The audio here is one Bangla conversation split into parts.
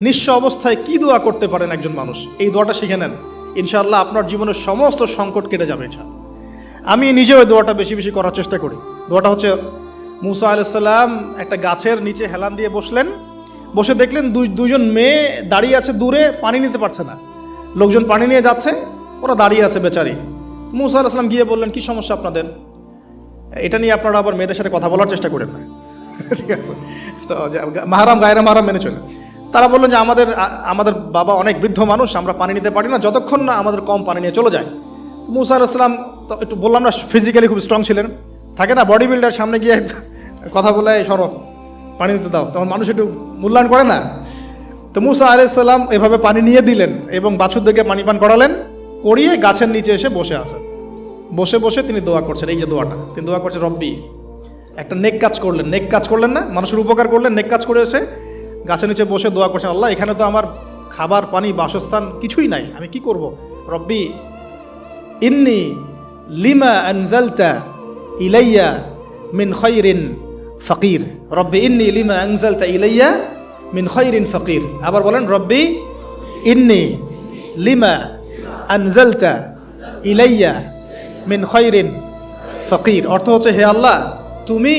নিঃস্ব অবস্থায় কি দোয়া করতে পারেন একজন মানুষ, এই দোয়াটা শিখে নেন, ইনশাআল্লাহ আপনার জীবনের সমস্ত সংকট কেটে যাবে ইনশাআল্লাহ। আমি নিজেও এই দোয়াটা বেশি বেশি করার চেষ্টা করি। দোয়াটা হচ্ছে, মুসা আলাইহিস সালাম একটা গাছের নিচে হেলান দিয়ে বসলেন, বসে দেখলেন দুইজন মেয়ে দাঁড়িয়ে আছে দূরে, পানি নিতে পারছে না, লোকজন পানি নিয়ে যাচ্ছে, ওরা দাঁড়িয়ে আছে বেচারি। মুসা আলাইহিস সালাম গিয়ে বললেন, কি সমস্যা আপনাদের? এটা নিয়ে আপনারা আবার মেয়েদের সাথে কথা বলার চেষ্টা করেন না, ঠিক আছে? তো মাহারাম গায়রা মাহারাম মেনে চলে। তারা বললেন যে আমাদের বাবা অনেক বৃদ্ধ মানুষ, আমরা পানি নিতে পারি না যতক্ষণ না আমাদের কম পানি নিয়ে চলে যায়। মুসা আলাইহিস সালাম তো একটু বললাম না, ফিজিক্যালি খুব স্ট্রং ছিলেন, থাকে না বডি বিল্ডার, সামনে গিয়ে কথা বলে সরো পানি নিতে দাও, তখন মানুষ একটু মূল্যায়ন করে না। তো মুসা আলাইহিস সালাম এভাবে পানি নিয়ে দিলেন এবং বাছুরদেরকে পানি পান করালেন, করিয়ে গাছের নিচে এসে বসে আছেন। বসে বসে তিনি দোয়া করছেন, এই যে দোয়াটা তিনি দোয়া করছেন, রব্বি, একটা নেক কাজ করলেন, নেক কাজ করলেন না, মানুষের উপকার করলেন, নেক কাজ করে এসে গাছের নিচে বসে দোয়া করছেন, আল্লাহ এখানে তো আমার খাবার পানি বাসস্থান কিছুই নাই, আমি কি করব? রব্বি ইন্নি লিমা আনজালতা ইলাইয়া মিন খায়রিন ফাকির, রব্বি ইন্নি লিমা আনজালতা ইলাইয়া মিন খায়রিন ফাকির। আবার বলেন, রব্বি ইন্নি লিমা আনজালতা ইলাইয়া মিন খায়রিন ফাকির। অর্থ হচ্ছে, হে আল্লাহ, তুমি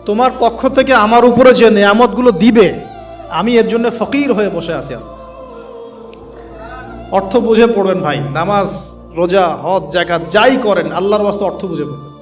তোমার পক্ষ থেকে আমার উপরে যে নেয়ামতগুলো দিবে, আমি এর জন্য ফকির হয়ে বসে আছি। অর্থ বুঝে পড়বেন ভাই, নামাজ রোজা হজ জাকাত যাই করেন আল্লাহর ওয়াস্তে অর্থ বুঝে পড়বেন।